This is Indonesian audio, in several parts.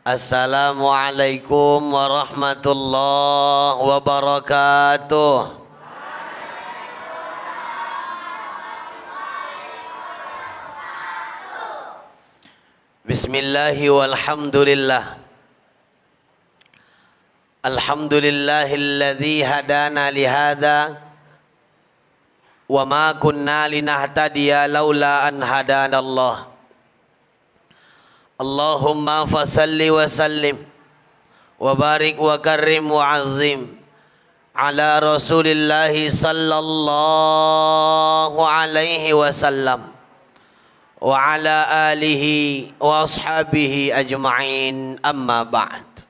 Assalamualaikum warahmatullahi wabarakatuh. Bismillahi walhamdulillah. Alhamdulillahilladzi hadana lihada wa ma kunna linahtadiya laula an hadanallah. Allahumma fasalli wa sallim wa barik wa karrim wa azim ala rasulillahi sallallahu alaihi wasallam wa ala alihi wa ashabihi ajma'in, amma ba'd.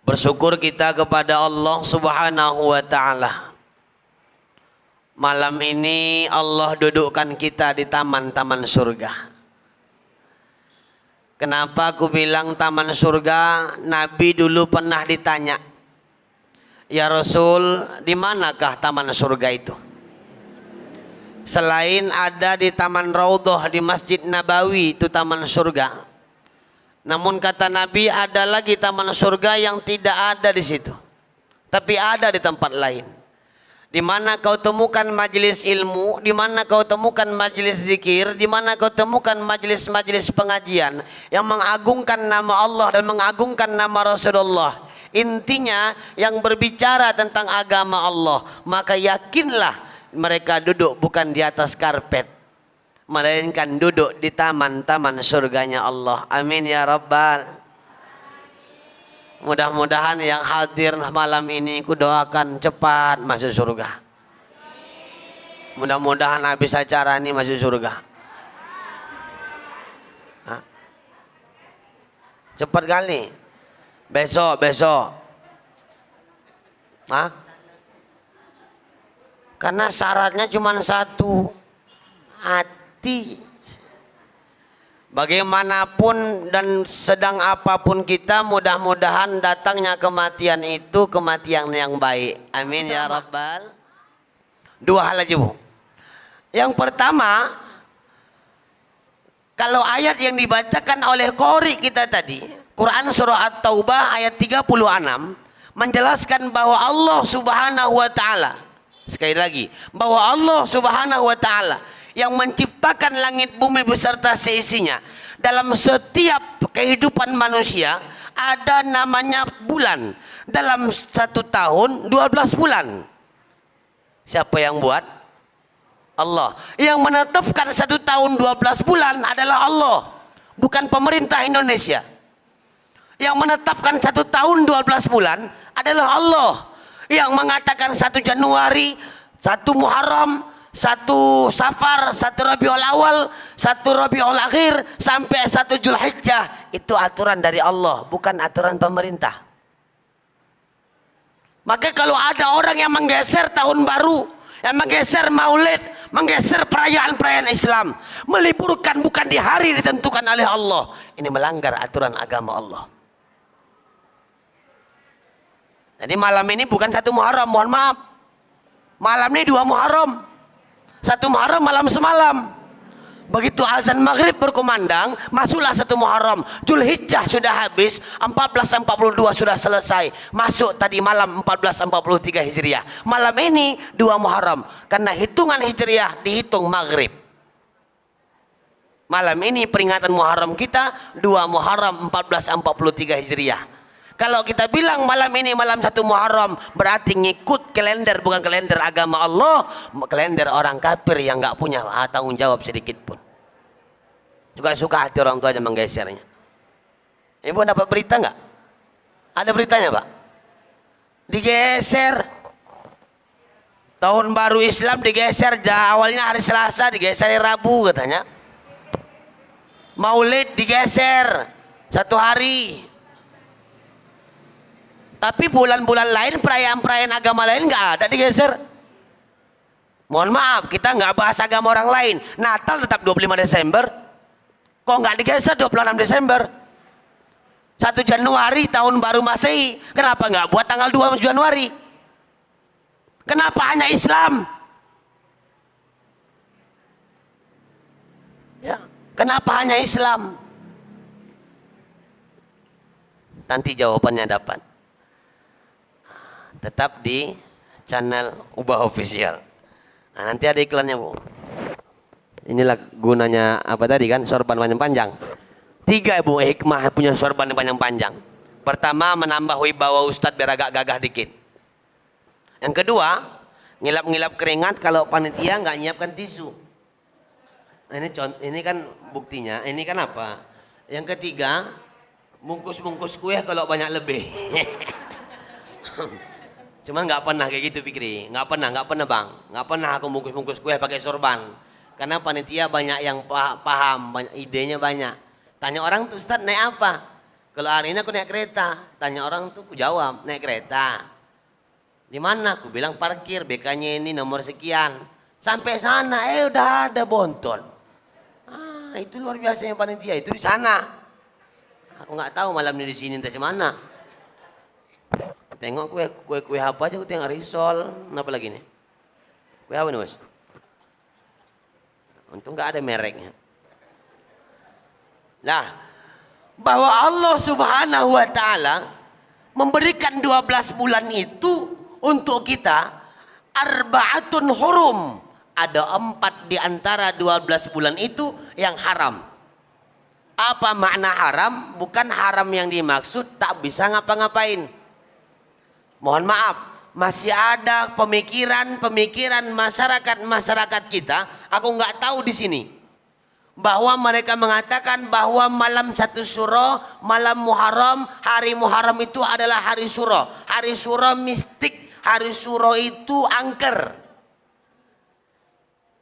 Bersyukur kita kepada Allah subhanahu wa ta'ala. Malam ini Allah dudukkan kita di taman-taman surga. Kenapa aku bilang taman surga? Nabi dulu pernah ditanya, ya Rasul, di manakah taman surga itu? Selain ada di Taman Raudhah di Masjid Nabawi, itu taman surga. Namun kata Nabi, ada lagi taman surga yang tidak ada di situ, tapi ada di tempat lain. Di mana kau temukan majelis ilmu, di mana kau temukan majelis zikir, di mana kau temukan majelis-majelis pengajian yang mengagungkan nama Allah dan mengagungkan nama Rasulullah. Intinya yang berbicara tentang agama Allah, maka yakinlah mereka duduk bukan di atas karpet, melainkan duduk di taman-taman surganya Allah. Amin ya Rabbal. Mudah-mudahan yang hadir malam ini ku doakan cepat masuk surga. Mudah-mudahan habis acara ini masuk surga. Hah? Cepat kali. Besok. Hah? Karena syaratnya cuma satu, hati. Bagaimanapun dan sedang apapun kita, mudah-mudahan datangnya kematian itu kematian yang baik. Amin ya Rabbal. Dua hal aja, Bu. Yang pertama, kalau ayat yang dibacakan oleh qori kita tadi, Quran surah At-Taubah ayat 36, menjelaskan bahwa Allah subhanahu wa ta'ala, sekali lagi, bahwa Allah subhanahu wa ta'ala yang menciptakan langit bumi beserta seisinya. Dalam setiap kehidupan manusia ada namanya bulan. Dalam 1 tahun 12 bulan. Siapa yang buat? Allah. Yang menetapkan 1 tahun 12 bulan adalah Allah, bukan pemerintah Indonesia. Yang menetapkan 1 tahun 12 bulan adalah Allah. Yang mengatakan 1 Januari, 1 Muharram, 1 Safar, 1 Rabiul Awal, 1 Rabiul Akhir sampai 1 Zulhijjah, itu aturan dari Allah, bukan aturan pemerintah. Maka kalau ada orang yang menggeser tahun baru, yang menggeser maulid, menggeser perayaan-perayaan Islam, meliburkan bukan di hari ditentukan oleh Allah, ini melanggar aturan agama Allah. Jadi malam ini bukan 1 Muharram, mohon maaf. Malam ini 2 Muharram. 1 Muharram malam semalam. Begitu azan maghrib berkumandang, masuklah 1 Muharram. Zulhijjah sudah habis, 1442 sudah selesai. Masuk tadi malam 1443 Hijriah. Malam ini 2 Muharram. Karena hitungan Hijriah dihitung maghrib. Malam ini peringatan Muharram kita 2 Muharram 1443 Hijriah. Kalau kita bilang malam ini malam 1 Muharram, berarti ngikut kalender bukan kalender agama Allah, kalender orang kafir yang nggak punya tanggung jawab sedikit pun. Juga suka hati orang tua aja menggesernya. Ibu dapat berita nggak? Ada beritanya, Pak? Digeser. Tahun baru Islam digeser, awalnya hari Selasa digeser hari Rabu katanya. Maulid digeser 1 hari. Tapi bulan-bulan lain, perayaan-perayaan agama lain nggak ada digeser. Mohon maaf, kita nggak bahas agama orang lain. Natal tetap 25 Desember. Kok nggak digeser 26 Desember? 1 Januari tahun baru Masehi. Kenapa nggak buat tanggal 2 Januari? Kenapa hanya Islam? Ya, kenapa hanya Islam? Nanti jawabannya dapat. Tetap di channel Ubah Official. Nah, nanti ada iklannya, Bu. Inilah gunanya apa tadi kan, sorban panjang-panjang. 3, Bu, hikmah punya sorban yang panjang-panjang. Pertama, menambah wibawa Ustadz biar agak gagah dikit. Yang kedua, ngilap-ngilap keringat kalau panitia nggak nyiapkan tisu. Nah, ini kan buktinya. Ini kan apa? Yang ketiga, bungkus-bungkus kue kalau banyak lebih. Cuman nggak pernah kayak gitu, Fikri. Nggak pernah Bang. Nggak pernah aku bungkus-bungkus kue pakai sorban. Karena panitia banyak yang paham, banyak idenya banyak. Tanya orang tuh, Ustadz naik apa? Kalau hari ini aku naik kereta. Tanya orang tuh, aku jawab naik kereta. Di mana? Aku bilang parkir, BK-nya ini nomor sekian. Sampai sana, udah ada bonton. Itu luar biasanya panitia, itu di sana. Aku nggak tahu malam ini di sini entah mana. Tengok kue apa aja, aku tengok risol, apa lagi nih? Kue apa nih, Mas? Untung nggak ada mereknya. Nah, bahwa Allah Subhanahu wa taala memberikan 12 bulan itu untuk kita, arba'atun hurum. Ada 4 di antara 12 bulan itu yang haram. Apa makna haram? Bukan haram yang dimaksud tak bisa ngapa-ngapain. Mohon maaf, masih ada pemikiran masyarakat kita, aku nggak tahu di sini, bahwa mereka mengatakan bahwa malam 1 Syuro, malam Muharram, hari Muharram itu adalah hari Syuro. Hari Syuro mistik, hari Syuro itu angker.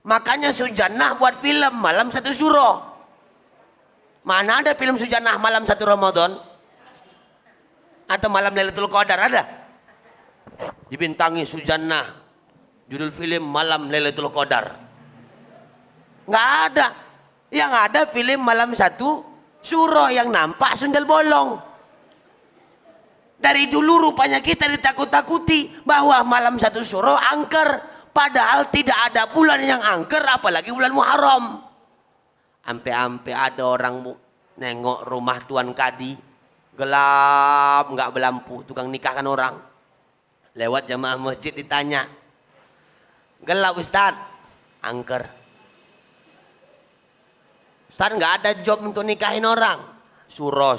Makanya Sujannah buat film malam 1 Syuro. Mana ada film Sujannah malam 1 Ramadan? Atau malam Lailatul Qadar ada? Dibintangi Sujannah, judul film malam Lailatul Qadar. Nggak ada. Yang ada film malam 1 Syuro yang nampak sundel bolong. Dari dulu rupanya kita ditakut-takuti bahwa malam 1 Syuro angker. Padahal tidak ada bulan yang angker, apalagi bulan Muharram. Ampe-ampe ada orang nengok rumah Tuan Kadi, gelap, nggak berlampu, tukang nikahkan orang. Lewat jamaah masjid ditanya, gelap Ustaz, angker. Ustaz nggak ada job untuk nikahin orang, Syuro.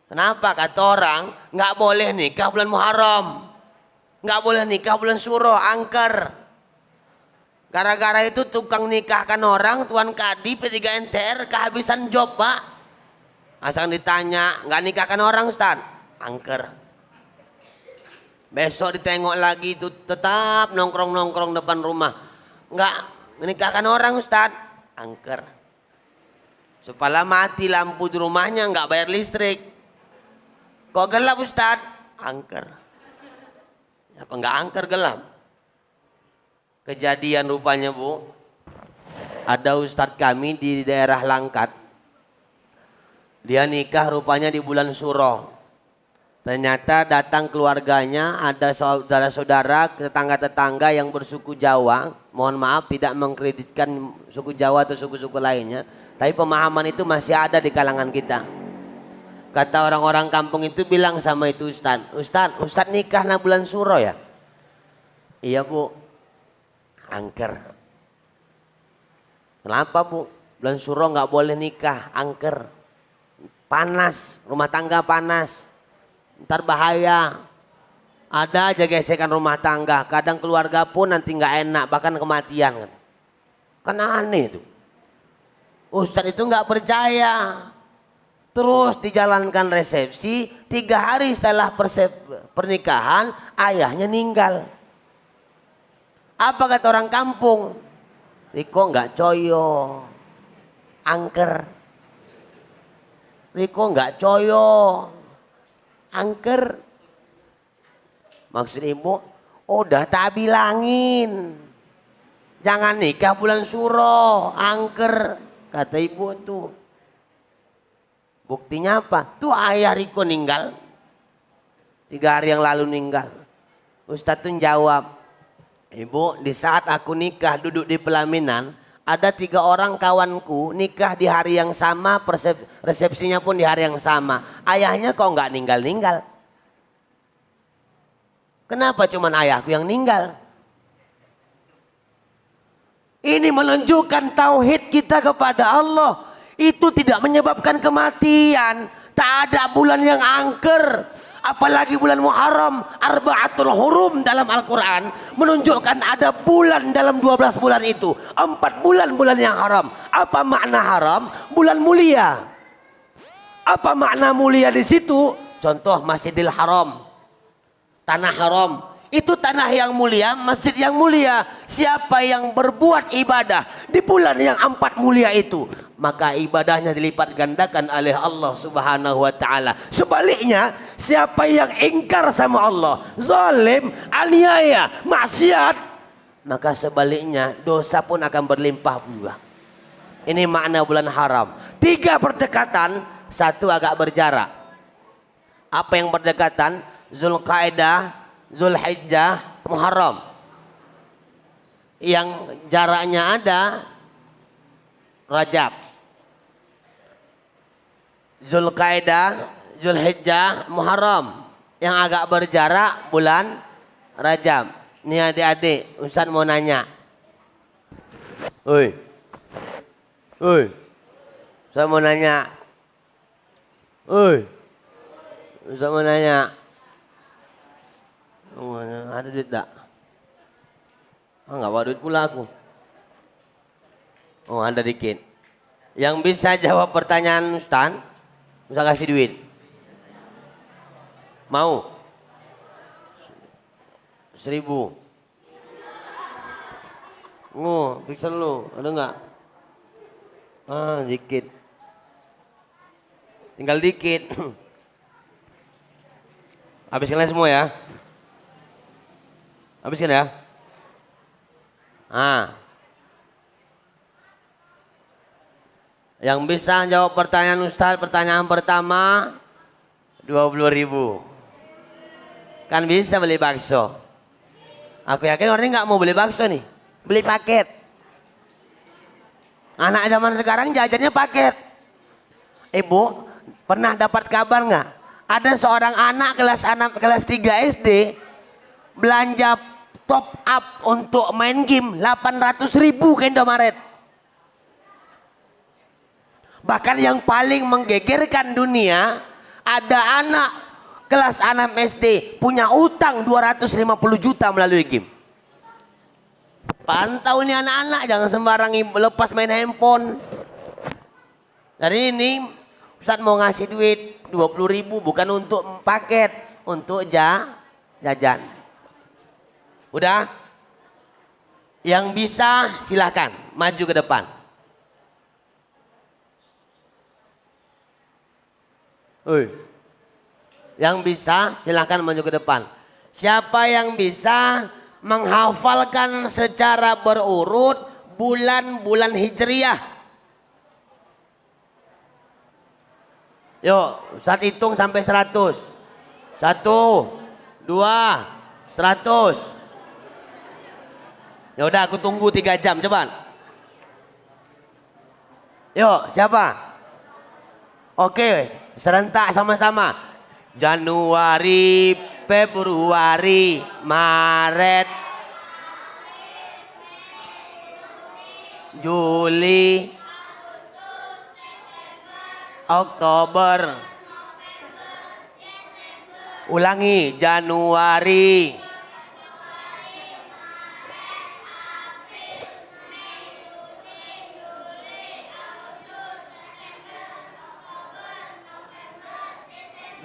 Kenapa? Kata orang nggak boleh nikah bulan Muharram. Nggak boleh nikah bulan Syuro, angker. Gara-gara itu tukang nikahkan orang, Tuan Kadi P3NTR kehabisan job, Pak. Asal ditanya, nggak nikahkan orang Ustaz, angker. Besok ditengok lagi itu tetap nongkrong depan rumah, nggak nikahkan orang Ustaz, angker. Supaya mati lampu di rumahnya, nggak bayar listrik. Kok gelap Ustaz, angker. Apa nggak angker gelap? Kejadian rupanya, Bu, ada ustadz kami di daerah Langkat. Dia nikah rupanya di bulan Syuro. Ternyata datang keluarganya, ada saudara-saudara, tetangga-tetangga yang bersuku Jawa. Mohon maaf tidak mengkreditkan suku Jawa atau suku-suku lainnya, tapi pemahaman itu masih ada di kalangan kita. Kata orang-orang kampung itu bilang sama itu Ustadz nikah na bulan Syuro ya? Iya Bu, angker. Kenapa Bu? Bulan Syuro nggak boleh nikah, angker. Panas, rumah tangga panas. Ntar bahaya. Ada aja gesekan rumah tangga, kadang keluarga pun nanti nggak enak, bahkan kematian. Kan aneh itu. Ustadz itu nggak percaya. Terus dijalankan resepsi, 3 hari setelah pernikahan ayahnya meninggal. Apa kata orang kampung? Riko nggak coyo, angker. Riko nggak coyo, angker. Maksud ibu, udah tak bilangin, jangan nikah bulan Syuro, angker. Kata ibu tuh. Buktinya apa? Tuh ayah Riko meninggal. 3 hari yang lalu meninggal. Ustadz tuh jawab, Ibu, di saat aku nikah duduk di pelaminan, Ada 3 orang kawanku nikah di hari yang sama, resepsinya pun di hari yang sama. Ayahnya kok nggak ninggal-ninggal? Kenapa cuman ayahku yang ninggal? Ini menunjukkan tauhid kita kepada Allah. Itu tidak menyebabkan kematian. Tak ada bulan yang angker. Apalagi bulan Muharram, Arba'atul Hurum dalam Al-Quran menunjukkan ada bulan dalam 12 bulan itu. 4 bulan yang haram. Apa makna haram? Bulan mulia. Apa makna mulia di situ? Contoh Masjidil Haram, tanah haram. Itu tanah yang mulia, masjid yang mulia. Siapa yang berbuat ibadah di bulan yang 4 mulia itu, maka ibadahnya dilipat gandakan oleh Allah Subhanahu wa taala. Sebaliknya, siapa yang ingkar sama Allah, zalim, aniaya, maksiat, maka sebaliknya dosa pun akan berlimpah juga. Ini makna bulan haram. 3 berdekatan, 1 agak berjarak. Apa yang berdekatan? Zulqa'dah, Zulhijjah, Muharram. Yang jaraknya ada Rajab. Zulqa'dah, Zulhijjah, Muharram. Yang agak berjarak bulan Rajab. Nih adik-adik, Ustaz mau nanya. Oi. Ustaz mau nanya. Ustaz mau nanya. Oh, ada duit tak? Enggak bawa duit pula aku. Oh, ada dikit. Yang bisa jawab pertanyaan Ustaz, bisa kasih duit. Mau? 1.000. Oh, pixel lu, ada enggak? Dikit. Tinggal dikit. Habiskan semua ya. Habiskan ya. Yang bisa jawab pertanyaan Ustaz, pertanyaan pertama 20.000. Kan bisa beli bakso. Aku yakin orang ini nggak mau beli bakso nih, beli paket. Anak zaman sekarang jajannya paket. Ibu pernah dapat kabar nggak? Ada seorang anak kelas 3 SD belanja top up untuk main game 800.000 ke Indomaret. Bahkan yang paling menggegerkan dunia, ada anak kelas 6 SD punya utang 250 juta melalui game. Pantau nih anak-anak, jangan sembarang lepas main handphone. Dari ini Ustaz mau ngasih duit 20.000 bukan untuk paket, untuk jajan. Udah? Yang bisa silakan maju ke depan. Yang bisa silakan maju ke depan. Siapa yang bisa menghafalkan secara berurut bulan-bulan Hijriah? Yuk, Ustaz hitung sampai 100. 1, 2, 100. Ya udah, aku tunggu 3 jam, coba. Yuk, siapa? Oke, serentak sama-sama. Januari, Februari, Maret, Juli, Oktober. Ulangi, Januari,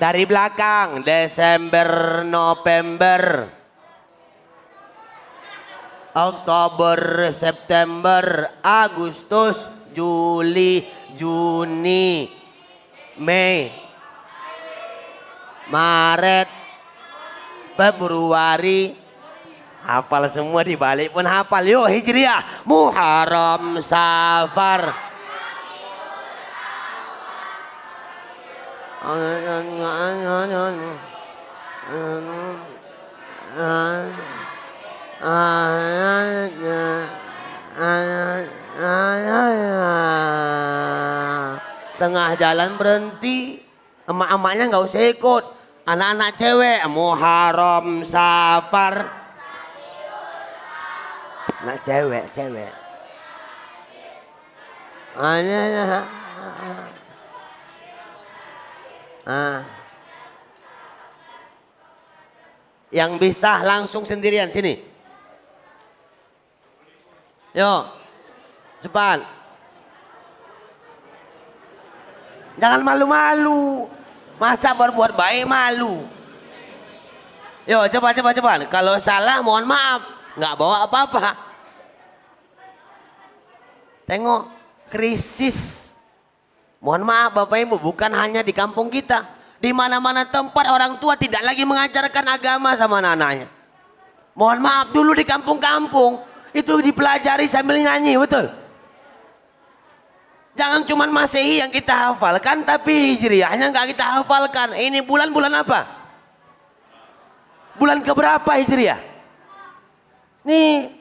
dari belakang, Desember, November, Oktober, September, Agustus, Juli, Juni, Mei, Maret, Februari. Hafal semua, dibalik pun hafal. Yuk, Hijriah, Muharram, Safar, Tengah jalan berhenti, emak-emaknya nggak usah ikut. Anak-anak cewek, Muharram, Safar. Anak cewek. Yang bisa langsung sendirian sini. Yuk, cepat. Jangan malu-malu. Masa berbuat baik malu. Yuk, cepat. Kalau salah mohon maaf, nggak bawa apa-apa. Tengok, krisis. Mohon maaf Bapak Ibu, bukan hanya di kampung kita. Di mana-mana tempat orang tua tidak lagi mengajarkan agama sama anak-anaknya. Mohon maaf, dulu di kampung-kampung itu dipelajari sambil nyanyi, betul? Jangan cuma Masehi yang kita hafalkan, tapi Hijriahnya nggak kita hafalkan. Ini bulan-bulan apa? Bulan keberapa Hijriah? Nih,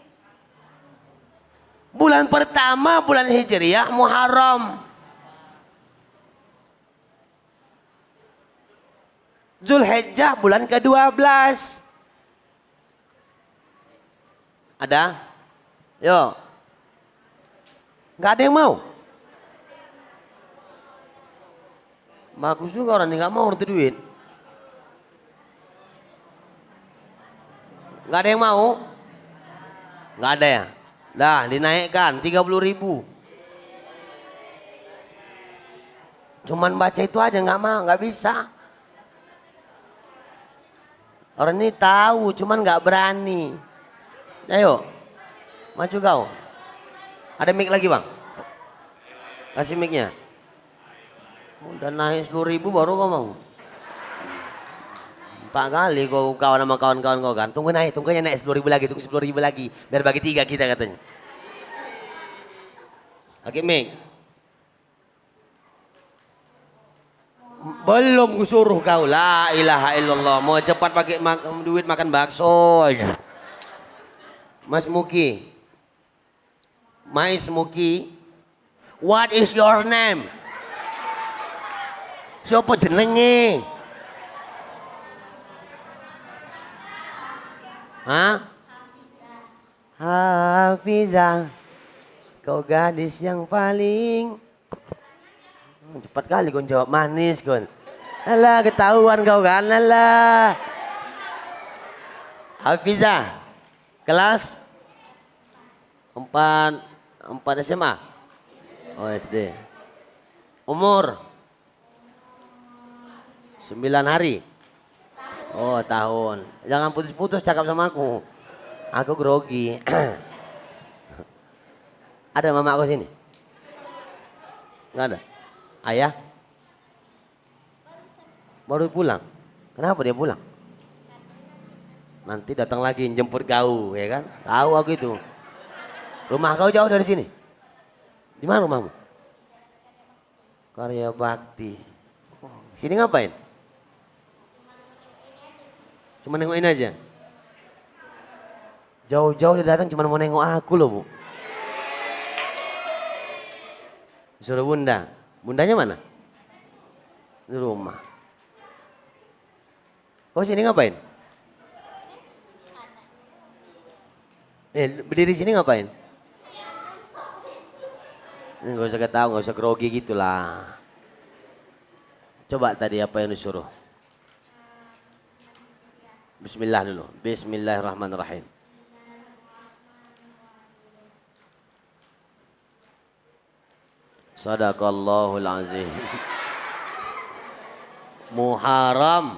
bulan pertama bulan Hijriah Muharram. Zulhijjah bulan ke-12. Ada? Yo. Nggak ada yang mau? Bagus juga orang ini nggak mau ngerti duit. Nggak ada yang mau? Nggak ada ya? Dah dinaikkan 30.000. Cuman baca itu aja nggak mau, nggak bisa. Orang ini tahu, cuman nggak berani. Ayo, maju kau. Ada mic lagi bang? Kasih micnya. Udah naik 10.000 baru kau mau. 4 kali kau kawan sama kawan-kawan kau kan. Tunggunya naik 10.000 lagi, tunggu 10.000 lagi. Biar bagi 3 kita katanya. Oke mic. Belum kusuruh kau. La ilaha illallah. Mau cepat pakai duit makan bakso aja. Mas Muki. Mais Muki. What is your name? Siapa jenenge? Hah? Hafizah. Kau gadis yang paling cepat kali kau jawab manis kon. Alah ketahuan kau kan alah. Hafizah. Kelas 4 SMA. Oh SD. Umur 9 hari. Oh tahun. Jangan putus-putus cakap sama aku. Aku grogi. Ada mama aku sini? Nggak ada. Ayah? Baru pulang. Kenapa dia pulang? Nanti datang lagi jemput kau, ya kan? Tahu aku itu. Rumah kau jauh dari sini? Di mana rumahmu? Karya Bakti. Sini ngapain? Cuma nengokin aja. Jauh-jauh dia datang cuma mau nengok aku loh bu. Disuruh bunda. Bundanya mana? Di rumah. Kau sini ngapain? Berdiri sini ngapain? Nggak usah ketawa, nggak usah grogi gitulah. Coba tadi apa yang disuruh? Bismillah dulu. Bismillahirrahmanirrahim. Sadaqallahul azim. Muharram.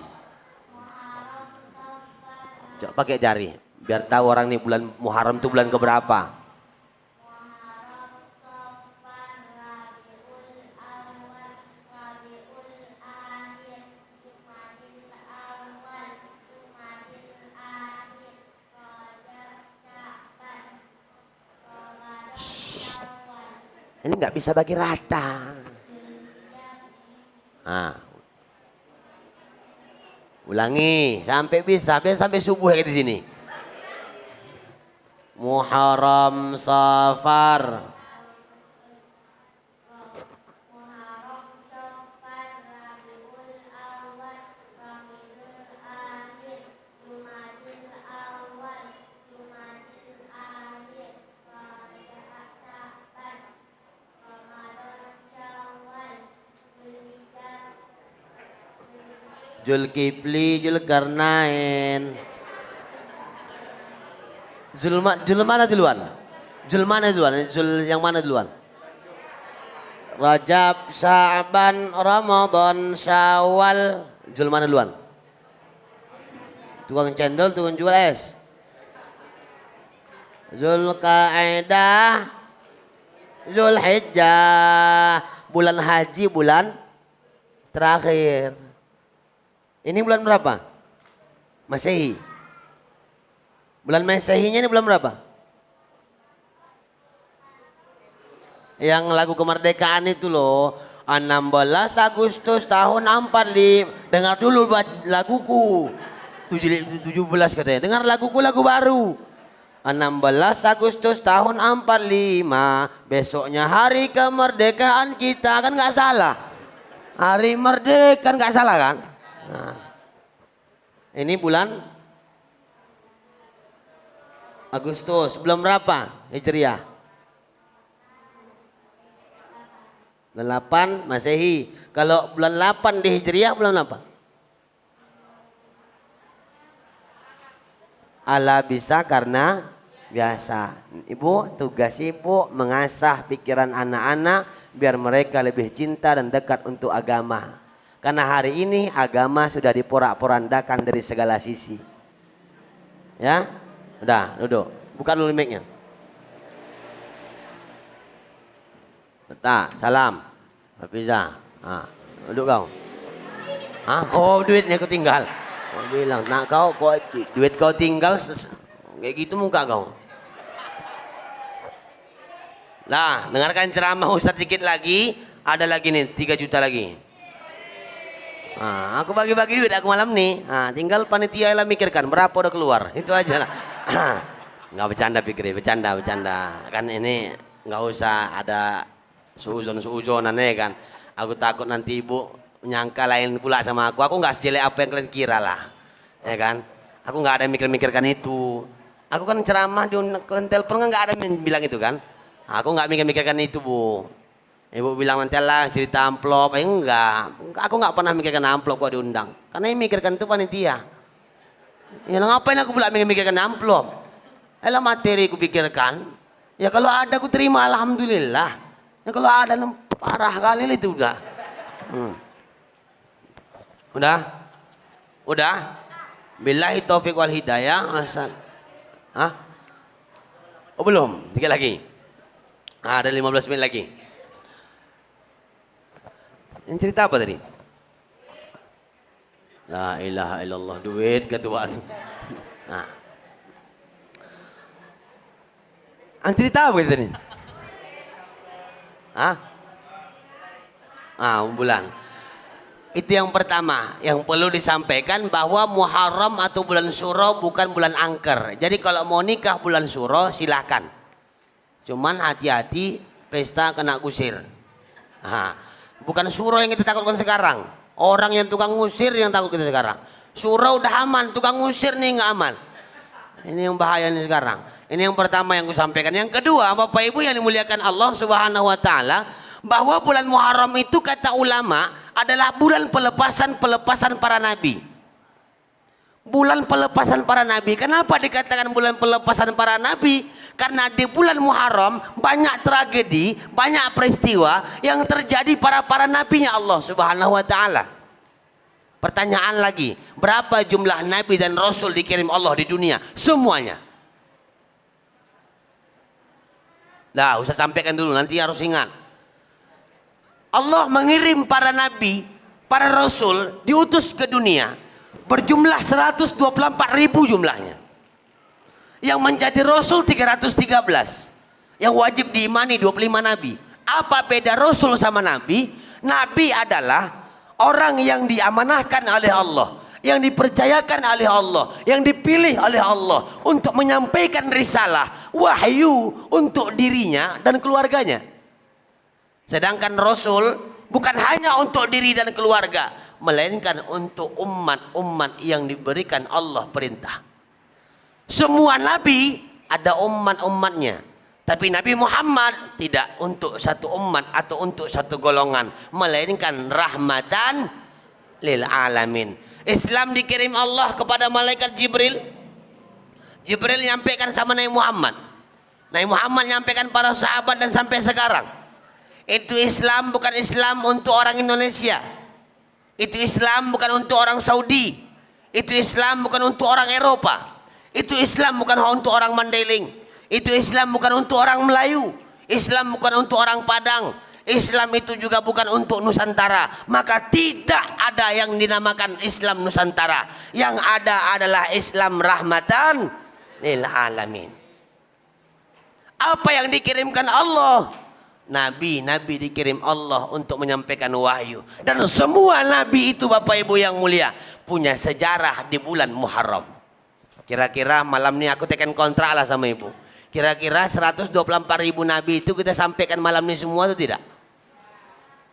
Coba pakai jari biar tahu orang nih bulan Muharram itu bulan keberapa. Ini nggak bisa bagi rata. Nah. Ulangi sampai bisa, sampai subuh kayak di sini. Muharram, Safar, Zulkifli, Zulkarnain. Zul mana duluan? Zul mana duluan? Zul yang mana duluan? Rajab, Sya'ban, Ramadan, Syawal. Zul mana duluan? Tukang cendol, tukang jual es. Zulqa'dah, Zulhijjah. Bulan haji, bulan terakhir. Ini bulan berapa? Masehi. Bulan Masehinya ini bulan berapa? Yang lagu kemerdekaan itu loh, 16 Agustus tahun 45. Dengar dulu laguku. 17 katanya. Dengar laguku, lagu baru. 16 Agustus tahun 45. Besoknya hari kemerdekaan kita, kan nggak salah. Hari merdeka kan nggak salah kan? Nah, ini bulan Agustus. Belum berapa Hijriah? 8 Masehi. Kalau bulan 8 di Hijriah bulan apa? Ala bisa karena biasa. Ibu, tugas ibu mengasah pikiran anak-anak biar mereka lebih cinta dan dekat untuk agama. Karena hari ini agama sudah diporak-porandakan dari segala sisi. Ya, udah duduk. Buka dulu mic-nya. Salam. Hafizah. Duduk kau. Oh, duitnya ketinggal. Oh, bilang, nak kau duit kau tinggal kayak gitu muka kau. Lah, dengarkan ceramah Ustaz sedikit lagi. Ada lagi nih 3 juta lagi. Aku bagi-bagi duit aku malam nih. Tinggal panitia lah mikirkan berapa udah keluar. Itu aja lah. Nggak bercanda pikir, bercanda. Kan ini nggak usah ada suuzon aneh kan. Aku takut nanti ibu menyangka lain pula sama aku. Aku nggak sejelek apa yang kalian kira lah, ya kan? Aku nggak ada mikir-mikirkan itu. Aku kan ceramah di kalian telepon kan nggak ada bilang itu kan. Aku nggak mikir-mikirkan itu bu. Ibu bilang nanti lah cerita amplop, enggak. Aku nggak pernah mikirkan amplop kok diundang. Karena yang mikirkan itu panitia. Ya ngapain aku pula mikirkan amplop? Elah materi aku pikirkan. Ya kalau ada aku terima alhamdulillah. Ya kalau ada parah kali itu udah. Udah. Billahi taufiq wal hidayah. Asal. Oh belum, 3 lagi. Ada 15 menit lagi. Ini cerita apa tadi? La ilaha illallah, duit ketua. Cerita apa tadi? Bulan. Itu yang pertama yang perlu disampaikan, bahwa Muharram atau bulan Syuro bukan bulan angker. Jadi kalau mau nikah bulan Syuro silahkan. Cuman hati-hati pesta kena kusir. Bukan Syuro yang kita takutkan sekarang. Orang yang tukang ngusir yang takut kita sekarang. Syuro udah aman, tukang ngusir nih nggak aman. Ini yang bahaya nih sekarang. Ini yang pertama yang aku sampaikan. Yang kedua, Bapak Ibu yang dimuliakan Allah Subhanahu wa taala, bahwa bulan Muharram itu kata ulama adalah bulan pelepasan para nabi. Bulan pelepasan para nabi. Kenapa dikatakan bulan pelepasan para nabi? Karena di bulan Muharram banyak tragedi, banyak peristiwa yang terjadi para nabinya Allah Subhanahu wa taala. Pertanyaan lagi, berapa jumlah nabi dan rasul dikirim Allah di dunia? Semuanya. Lah, usah sampaikan dulu, nanti harus ingat. Allah mengirim para nabi, para rasul diutus ke dunia berjumlah 124.000 jumlahnya. Yang menjadi rasul 313. Yang wajib diimani 25 nabi. Apa beda rasul sama nabi? Nabi adalah orang yang diamanahkan oleh Allah, yang dipercayakan oleh Allah, yang dipilih oleh Allah untuk menyampaikan risalah wahyu untuk dirinya dan keluarganya. Sedangkan rasul bukan hanya untuk diri dan keluarga, melainkan untuk umat-umat yang diberikan Allah perintah. Semua nabi ada umat-umatnya, tapi Nabi Muhammad tidak untuk satu umat atau untuk satu golongan, melainkan rahmatan lil alamin. Islam dikirim Allah kepada malaikat Jibril. Jibril nyampaikan sama Nabi Muhammad. Nabi Muhammad nyampaikan para sahabat dan sampai sekarang. Itu Islam bukan Islam untuk orang Indonesia. Itu Islam bukan untuk orang Saudi. Itu Islam bukan untuk orang Eropa. Itu Islam bukan untuk orang Mandailing. Itu Islam bukan untuk orang Melayu. Islam bukan untuk orang Padang. Islam itu juga bukan untuk Nusantara. Maka tidak ada yang dinamakan Islam Nusantara. Yang ada adalah Islam rahmatan lil alamin. Apa yang dikirimkan Allah? Nabi dikirim Allah untuk menyampaikan wahyu. Dan semua nabi itu Bapak Ibu yang mulia punya sejarah di bulan Muharram. Kira-kira malam ini aku tekan kontrak lah sama ibu. Kira-kira 124.000 nabi itu kita sampaikan malam ini semua atau tidak?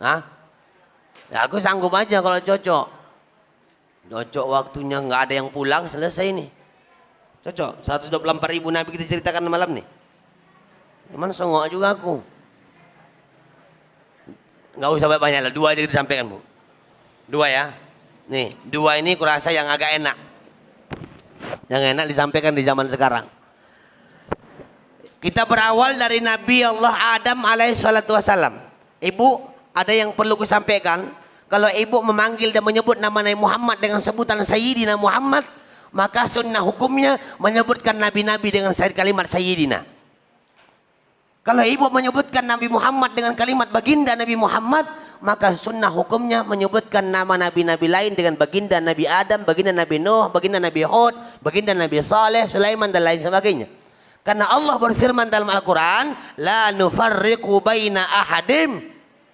Hah? Ya aku sanggup aja kalau cocok. Cocok waktunya nggak ada yang pulang, selesai nih. Cocok. 124.000 nabi kita ceritakan malam nih. Cuman sengok juga aku. Nggak usah banyak lah, 2 aja kita sampaikan Bu. 2 ya. Nih, 2 ini kurasa yang agak enak. Yang enak disampaikan di zaman sekarang. Kita berawal dari Nabi Allah Adam alaihi salatu wassalam. Ibu, ada yang perlu kusampaikan. Kalau ibu memanggil dan menyebut nama Nabi Muhammad dengan sebutan Sayyidina Muhammad, maka sunnah hukumnya menyebutkan nabi-nabi dengan kalimat Sayyidina. Kalau ibu menyebutkan Nabi Muhammad dengan kalimat baginda Nabi Muhammad, maka sunnah hukumnya menyebutkan nama nabi-nabi lain dengan baginda Nabi Adam, baginda Nabi Nuh, baginda Nabi Hud, baginda Nabi Saleh, Sulaiman dan lain sebagainya. Karena Allah berfirman dalam Al-Quran, la nufarriqu baina ahadim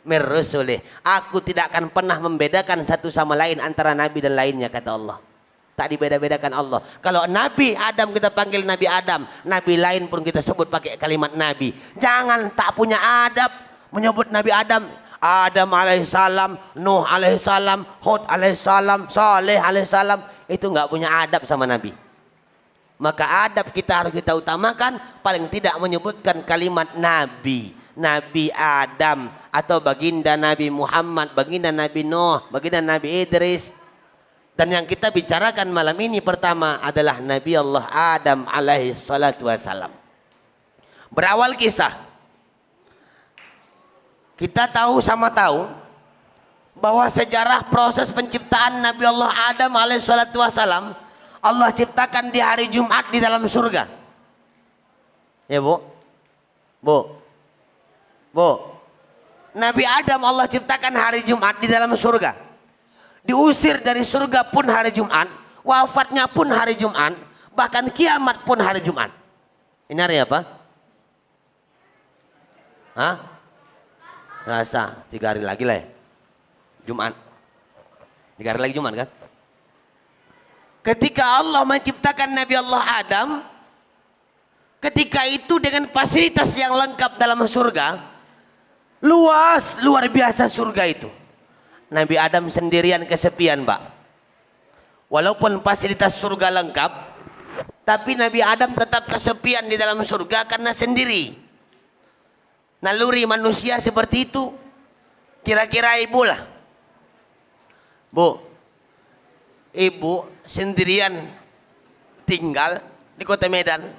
min rusulih. Aku tidak akan pernah membedakan satu sama lain antara nabi dan lainnya, kata Allah. Tak dibeda-bedakan Allah. Kalau Nabi Adam kita panggil Nabi Adam, nabi lain pun kita sebut pakai kalimat nabi. Jangan tak punya adab menyebut Nabi Adam. Adam alaihissalam, Nuh alaihissalam, Hud alaihissalam, Saleh alaihissalam. Itu nggak punya adab sama nabi. Maka adab kita harus kita utamakan, paling tidak menyebutkan kalimat nabi. Nabi Adam atau baginda Nabi Muhammad, baginda Nabi Nuh, baginda Nabi Idris. Dan yang kita bicarakan malam ini pertama adalah Nabi Allah Adam alaihi salatu wassalam. Berawal kisah, kita tahu sama tahu bahwa sejarah proses penciptaan Nabi Allah Adam alaihi salatu wassalam, Allah ciptakan di hari Jumat di dalam surga. Ya Bu? Bu? Nabi Adam Allah ciptakan hari Jumat di dalam surga. Diusir dari surga pun hari Jumat, wafatnya pun hari Jumat, bahkan kiamat pun hari Jumat. Ini hari apa? Hah? Rasa 3 hari lagi lah ya. Jumat. 3 hari lagi Jumat kan? Ketika Allah menciptakan Nabi Allah Adam, ketika itu dengan fasilitas yang lengkap dalam surga, luas, luar biasa surga itu. Nabi Adam sendirian kesepian, Pak. Walaupun fasilitas surga lengkap, tapi Nabi Adam tetap kesepian di dalam surga karena sendiri. Naluri manusia seperti itu. Kira-kira ibu lah. Bu, ibu sendirian tinggal di kota Medan.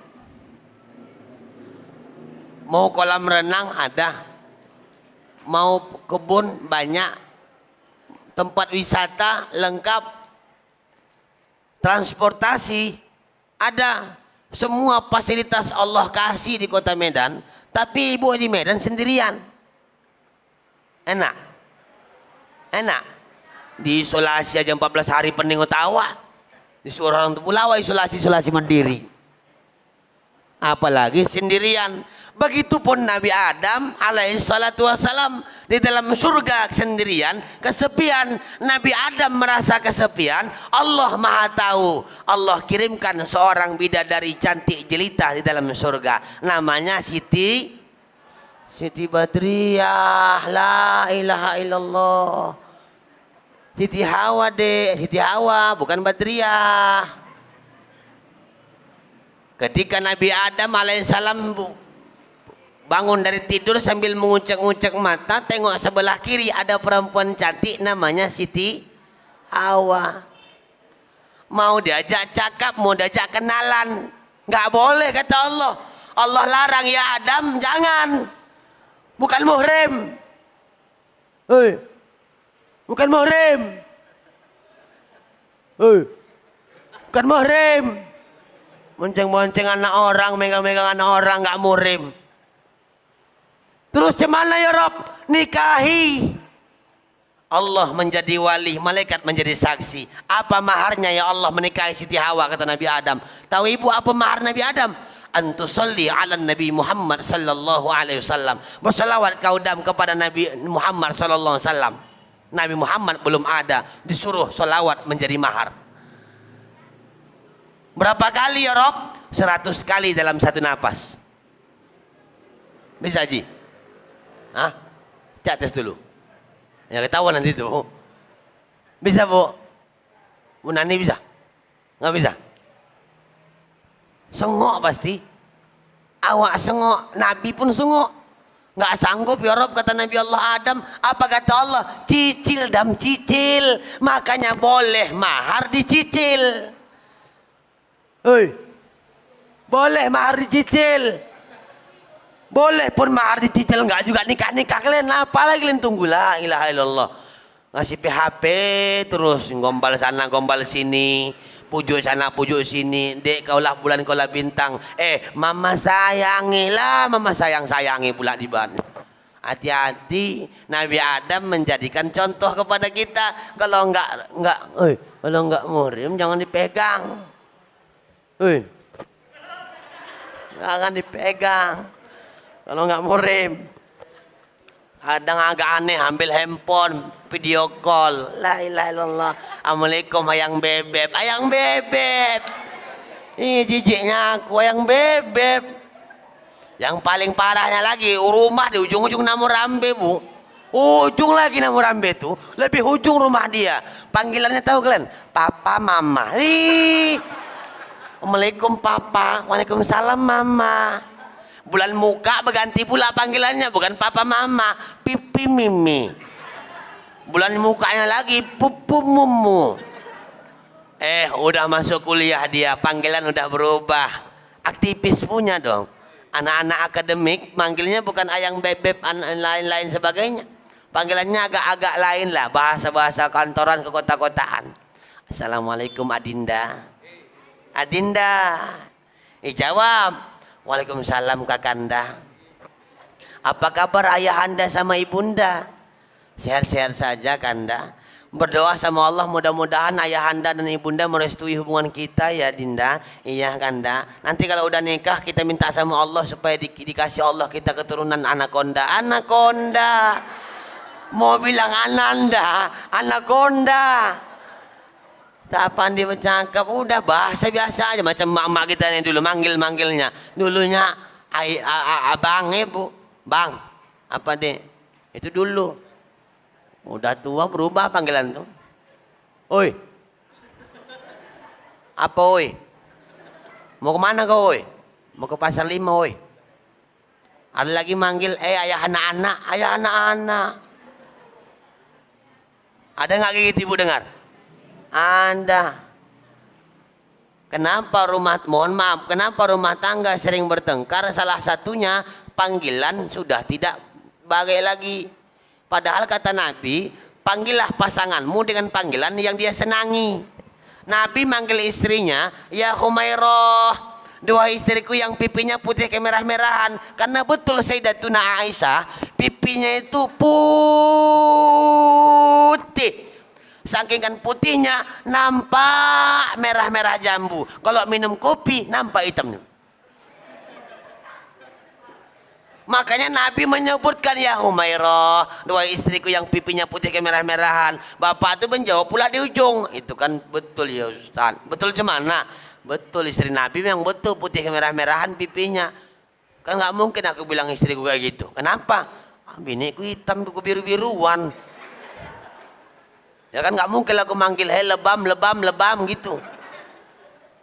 Mau kolam renang ada. Mau kebun banyak. Tempat wisata lengkap, transportasi ada, semua fasilitas Allah kasih di kota Medan, tapi ibu di Medan sendirian. Enak? Enak? Diisolasi aja 14 hari pening tawa, disuruh orang Pulau isolasi mandiri, apalagi sendirian. Begitupun Nabi Adam alaihi salatu wassalam di dalam surga sendirian, kesepian. Nabi Adam merasa kesepian, Allah Maha tahu. Allah kirimkan seorang bidadari cantik jelita di dalam surga, namanya Siti Badriah. La ilaha illallah. Siti Hawa Siti Hawa bukan Badriah. Ketika Nabi Adam alaihissalam bangun dari tidur sambil mengucek-ngucek mata, tengok sebelah kiri ada perempuan cantik namanya Siti Hawa. mau diajak cakap, mau diajak kenalan, nggak boleh kata Allah. Allah larang, ya Adam jangan, bukan muhrim. Hei, bukan muhrim. Hei, bukan muhrim. Monceng-monceng anak orang, megang-megang anak orang, nggak muhrim. Terus cemana ya Rob? Nikahi. Allah menjadi wali, malaikat menjadi saksi. Apa maharnya ya Allah menikahi Siti Hawa, kata Nabi Adam. Tahu ibu apa mahar Nabi Adam? Antusalli ala Nabi Muhammad sallallahu alaihi wasallam. Bersalawat kau Adam kepada Nabi Muhammad sallallahu alaihi wasallam. Nabi Muhammad belum ada, disuruh salawat menjadi mahar. Berapa kali ya Rob? 100 kali dalam satu napas. Bisa Ji? Hah? Cak tes dulu. Ya ketahuan nanti tuh. Bisa Bu? Bu Nani bisa? Nggak bisa? Sengok pasti. Awak sengok, Nabi pun sengok. Nggak sanggup ya Rob, kata Nabi Allah Adam. Apa kata Allah? Cicil dam cicil. Makanya boleh mahar dicicil. Hei, boleh mahar dicicil. Boleh pun mahar dicicil, enggak juga nikah-nikah kalian. Apa lagi kalian tunggu? La ilaha illallah. Ngasih PHP terus, gombal sana gombal sini, pujuk sana pujuk sini. Dek kaulah bulan kaulah bintang. Mama sayangilah, mama sayangi pula di ban. Hati-hati, Nabi Adam menjadikan contoh kepada kita. Kalau kalau enggak muhrim jangan dipegang. Jangan dipegang. Kalau nggak muhrim, kadang agak aneh, ambil handphone, video call, la ilaha illallah, assalamualaikum ayang bebek, ayang bebek, ini jijiknya aku ayang bebek. Yang paling parahnya lagi, rumah di ujung-ujung Namurambe Bu, ujung lagi Namurambe tuh, lebih ujung rumah dia, panggilannya tahu kalian? Papa, mama, assalamualaikum papa, waalaikumsalam mama. Bulan muka berganti pula panggilannya, bukan papa mama, pipi mimi. Bulan mukanya lagi pupu mumu. Udah masuk kuliah dia, panggilan udah berubah. Aktivis punya dong. Anak-anak akademik manggilnya bukan ayang bebek, lain-lain sebagainya. Panggilannya agak-agak lain lah, bahasa-bahasa kantoran ke kota-kotaan. Assalamualaikum Adinda. Adinda. Jawab. Waalaikumsalam Kakanda. Apa kabar ayah anda sama ibunda? Sehat-sehat saja Kanda. Berdoa sama Allah mudah-mudahan ayah anda dan ibunda merestui hubungan kita ya Dinda. Iya Kanda. Nanti kalau udah nikah kita minta sama Allah supaya dikasih Allah kita keturunan anakonda. Anakonda. Mau bilang ananda, anakonda. Tak pandai bercakap, udah bahasa biasa aja macam mak-mak kita yang dulu manggilnya. Dulunya abang Bu, bang, apa deh? Itu dulu. Udah tua berubah panggilan tuh. Oi, apa oi? Mau kemana kau oi? Mau ke pasar 5 oi? Ada lagi manggil, ayah anak-anak, ayah anak-anak. Ada nggak kayak gitu Ibu dengar? Anda, kenapa kenapa rumah tangga sering bertengkar? Salah satunya panggilan sudah tidak bagai lagi. Padahal kata Nabi, panggillah pasanganmu dengan panggilan yang dia senangi. Nabi manggil istrinya, ya Humairah, dua istriku yang pipinya putih kemerah-merahan. Karena betul Sayyidatuna Aisyah, pipinya itu putih. Saking kan putihnya nampak merah-merah jambu. Kalau minum kopi nampak hitam. Makanya Nabi menyebutkan ya Humairah, dua istriku yang pipinya putih kemerah-merahan. Bapak itu menjawab pula di ujung. Itu kan betul ya Ustaz. Betul cemana? Betul istri Nabi memang betul putih kemerah-merahan pipinya. Kan nggak mungkin aku bilang istriku kayak gitu. Kenapa? Biniku hitam, aku biru-biruan. Ya kan nggak mungkin aku manggil lebam gitu.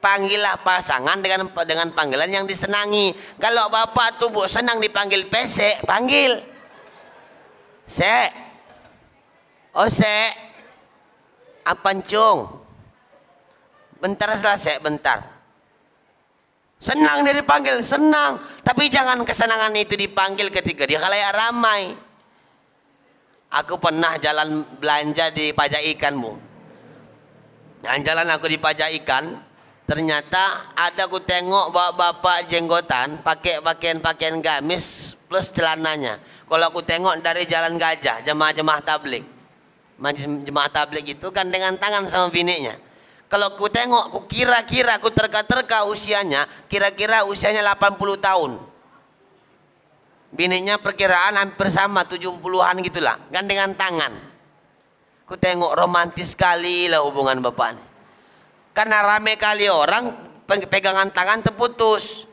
Panggillah pasangan dengan panggilan yang disenangi. Kalau bapak tuh Bu senang dipanggil pesek, panggil se. Oh se. Apa cung? Bentar selesai, bentar. Senang dia dipanggil, senang. Tapi jangan kesenangan itu dipanggil ketika dia khalayak ramai. Aku pernah jalan belanja di pajak ikan, Bu. Jalan aku di pajak ikan, ternyata ada aku tengok bapak jenggotan pakai pakaian gamis plus celananya. Kalau aku tengok dari Jalan Gajah, jemaah-jemaah tablik. Jemaah tablik itu kan dengan tangan sama biniknya. Kalau aku tengok, aku kira-kira, aku terka-terka usianya, kira-kira usianya 80 tahun. Biniknya perkiraan hampir sama 70-an gitulah, gandengan tangan. Aku tengok romantis sekali lah hubungan bapak ini. Karena rame kali orang pegangan tangan terputus.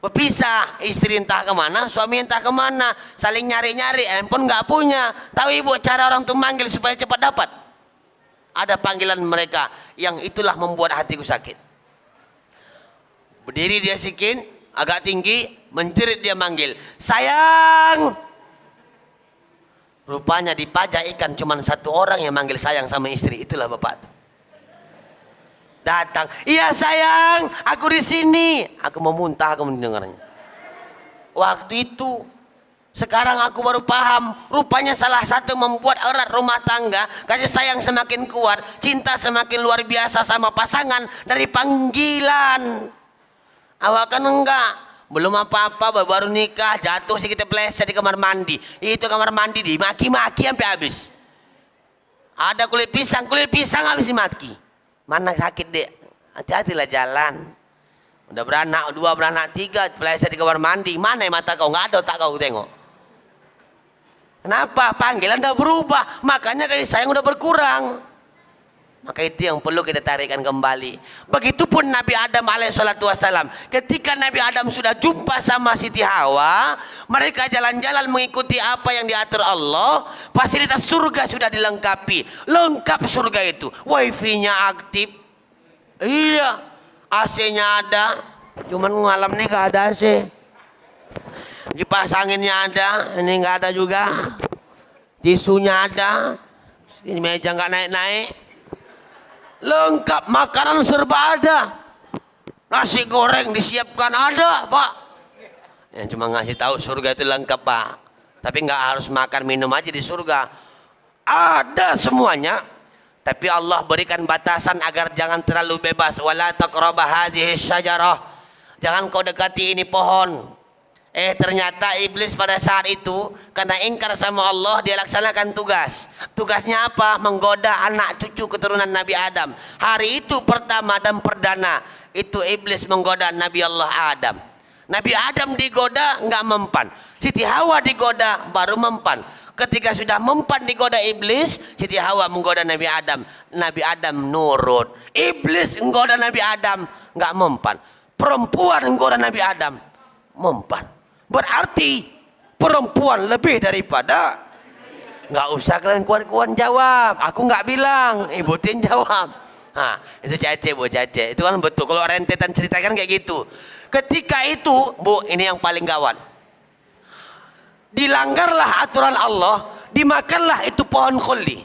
Berpisah, istri entah kemana, suami entah kemana, saling nyari-nyari, handphone nggak punya. Tahu ibu cara orang tuh manggil supaya cepat dapat? Ada panggilan mereka yang itulah membuat hatiku sakit. Berdiri dia sikit, agak tinggi, menjerit dia manggil, sayang. Rupanya di pajak ikan cuma satu orang yang manggil sayang sama istri, itulah bapak tuh. Datang, iya sayang, aku di sini. Aku mau muntah, aku mendengarnya. Waktu itu, sekarang aku baru paham. Rupanya salah satu membuat erat rumah tangga, kasih sayang semakin kuat, cinta semakin luar biasa sama pasangan dari panggilan. Awak kan enggak, belum apa-apa, baru nikah, jatuh sedikit pleset di kamar mandi. Itu kamar mandi dimaki-maki sampai habis. Ada kulit pisang habis dimaki. Mana sakit dek, hati-hatilah jalan. Udah beranak 2, beranak 3, pleset di kamar mandi. Mana yang mata kau? Nggak ada otak kau tengok. Kenapa? Panggilan udah berubah, makanya kasih sayang udah berkurang. Maka itu yang perlu kita tarikan kembali. Begitupun Nabi Adam alaihissalatu wassalam. Ketika Nabi Adam sudah jumpa sama Siti Hawa, mereka jalan-jalan mengikuti apa yang diatur Allah. Fasilitas surga sudah dilengkapi. Lengkap surga itu. Wifi-nya aktif. Iya. AC-nya ada. Cuman malam nih gak ada AC. Kipas anginnya ada. Ini gak ada juga. Tisunya ada. Ini meja gak naik-naik. Lengkap, makanan serba ada. Nasi goreng disiapkan ada, Pak. Yang cuma ngasih tahu surga itu lengkap, Pak. Tapi nggak harus makan minum aja di surga. Ada semuanya. Tapi Allah berikan batasan agar jangan terlalu bebas. Wala taqrabah hadhihi syajarah. Jangan kau dekati ini pohon. Ternyata iblis pada saat itu karena ingkar sama Allah, dia laksanakan tugas. Tugasnya apa? Menggoda anak cucu keturunan Nabi Adam. Hari itu pertama dan perdana itu iblis menggoda Nabi Allah Adam. Nabi Adam digoda nggak mempan. Siti Hawa digoda baru mempan. Ketika sudah mempan digoda iblis, Siti Hawa menggoda Nabi Adam. Nabi Adam nurut. Iblis menggoda Nabi Adam nggak mempan. Perempuan menggoda Nabi Adam mempan. Berarti perempuan lebih daripada. Nggak usah kalian kuat-kuat jawab. Aku nggak bilang, Ibu Tin jawab. Nah, itu Cece, Bu, Cece. Itu kan betul. Kalau rentetan ceritakan kayak gitu. Ketika itu, Bu, ini yang paling gawat. Dilanggarlah aturan Allah, dimakanlah itu pohon khuldi.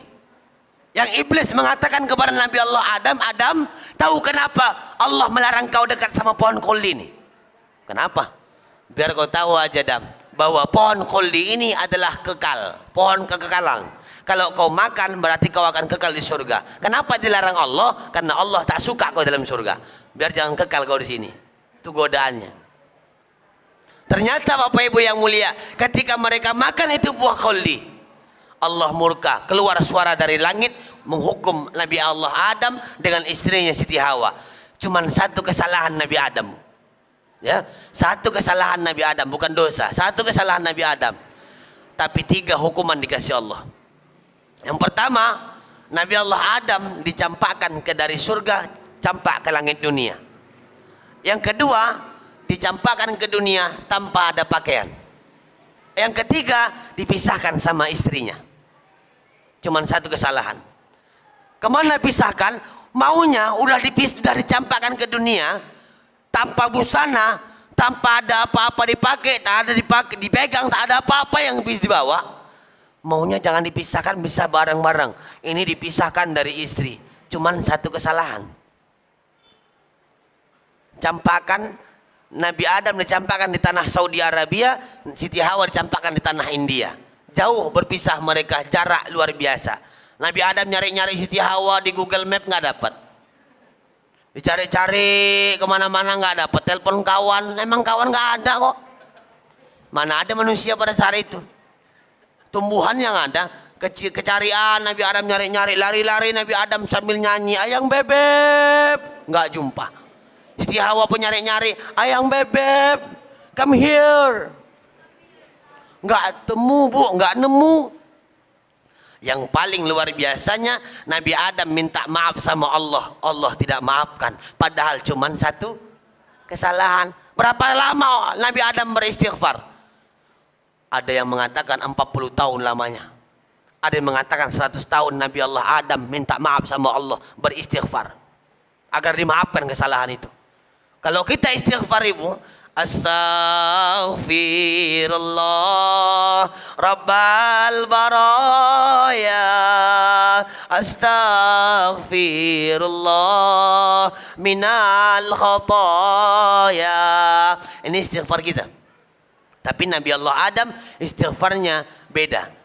Yang iblis mengatakan kepada Nabi Allah Adam, tahu kenapa Allah melarang kau dekat sama pohon khuldi ini? Kenapa? Biar kau tahu aja Adam, bahwa pohon khuldi ini adalah kekal, pohon kekekalan. Kalau kau makan berarti kau akan kekal di surga. Kenapa dilarang Allah? Karena Allah tak suka kau dalam surga. Biar jangan kekal kau di sini. Itu godaannya. Ternyata Bapak Ibu yang mulia, ketika mereka makan itu buah khuldi, Allah murka, keluar suara dari langit menghukum Nabi Allah Adam dengan istrinya Siti Hawa. Cuman satu kesalahan Nabi Adam. Ya, satu kesalahan Nabi Adam, bukan dosa, satu kesalahan Nabi Adam, tapi 3 hukuman dikasih Allah. Yang pertama, Nabi Allah Adam dicampakkan ke dari surga, campak ke langit dunia. Yang kedua, dicampakkan ke dunia tanpa ada pakaian. Yang ketiga, dipisahkan sama istrinya. Cuman satu kesalahan. Kemana pisahkan? Maunya udah dicampakkan ke dunia tanpa busana, tanpa ada apa-apa dipakai, tak ada dipegang, tak ada apa-apa yang bisa dibawa. Maunya jangan dipisahkan, bisa bareng-bareng. Ini dipisahkan dari istri. Cuman satu kesalahan. campakan Nabi Adam dicampakkan di tanah Saudi Arabia, Siti Hawa dicampakkan di tanah India. Jauh berpisah mereka, jarak luar biasa. Nabi Adam nyari-nyari Siti Hawa di Google Map nggak dapat. Dicari-cari kemana-mana nggak dapat. Telepon kawan, emang kawan nggak ada kok. Mana ada manusia pada saat itu. Tumbuhan yang ada. Kecarian Nabi Adam nyari-nyari, lari-lari Nabi Adam sambil nyanyi, ayang bebek, nggak jumpa. Siti Hawa pun nyari-nyari, ayang bebek, come here. Nggak temu bu, nggak nemu. Yang paling luar biasanya Nabi Adam minta maaf sama Allah, Allah tidak maafkan. Padahal cuma satu kesalahan. Berapa lama Nabi Adam beristighfar? Ada yang mengatakan 40 tahun lamanya. Ada yang mengatakan 100 tahun Nabi Allah Adam minta maaf sama Allah, beristighfar agar dimaafkan kesalahan itu. Kalau kita istighfar ibu, astaghfirullah rabbal baraya, astaghfirullah minal khataya. Ini istighfar kita. Tapi Nabi Allah Adam istighfarnya beda.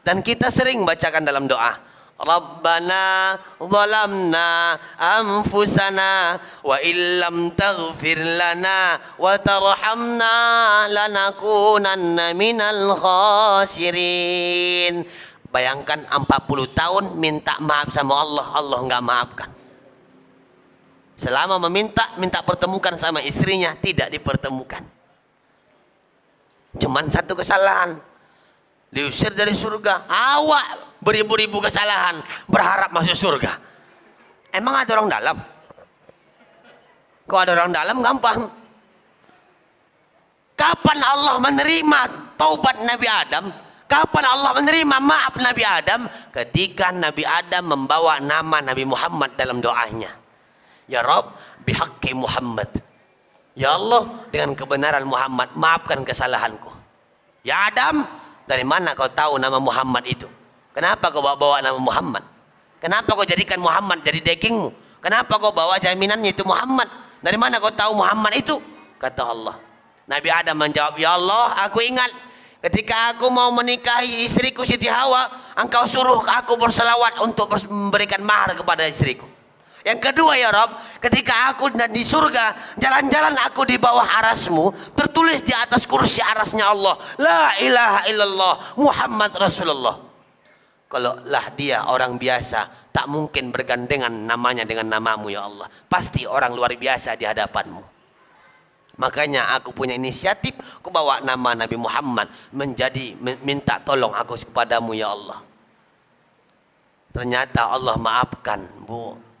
Dan kita sering bacakan dalam doa, Rabbana zalamna anfusana wa illam taghfir lana wa tarhamna lanakunanna minal khasirin. Bayangkan 40 tahun minta maaf sama Allah, Allah enggak maafkan. Selama minta pertemukan sama istrinya, tidak dipertemukan. Cuman satu kesalahan, diusir dari surga. Awak beribu-ribu kesalahan berharap masuk surga. Emang ada orang dalam? Kok ada orang dalam gampang. Kapan Allah menerima taubat Nabi Adam? Kapan Allah menerima maaf Nabi Adam? Ketika Nabi Adam membawa nama Nabi Muhammad dalam doanya. Ya Rabb bihaqqi Muhammad. Ya Allah, dengan kebenaran Muhammad, maafkan kesalahanku. Ya Adam, dari mana kau tahu nama Muhammad itu? Kenapa kau bawa nama Muhammad? Kenapa kau jadikan Muhammad jadi dagingmu? Kenapa kau bawa jaminannya itu Muhammad? Dari mana kau tahu Muhammad itu? Kata Allah. Nabi Adam menjawab, ya Allah, aku ingat ketika aku mau menikahi istriku Siti Hawa, engkau suruh aku berselawat untuk memberikan mahar kepada istriku. Yang kedua ya Rabb, ketika aku di surga, jalan-jalan aku di bawah arasmu, tertulis di atas kursi arasnya Allah, la ilaha illallah Muhammad Rasulullah. Kalau lah dia orang biasa, tak mungkin bergandengan namanya dengan namamu ya Allah. Pasti orang luar biasa di hadapanmu. Makanya aku punya inisiatif, aku bawa nama Nabi Muhammad menjadi minta tolong aku kepadamu ya Allah. Ternyata Allah maafkan, Bu.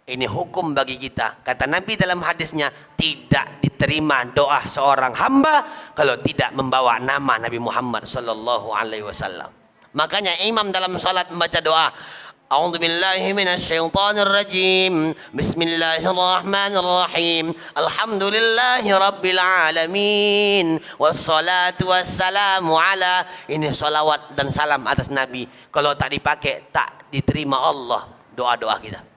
Ini hukum bagi kita. Kata Nabi dalam hadisnya, tidak diterima doa seorang hamba kalau tidak membawa nama Nabi Muhammad sallallahu alaihi wasallam. Makanya imam dalam salat membaca doa, A'udzubillahi minasyaitonir rajim. Bismillahirrahmanirrahim. Alhamdulillahi rabbil alamin. Wassalatu wassalamu ala. Ini salawat dan salam atas Nabi. Kalau tak dipakai, tak diterima Allah doa-doa kita.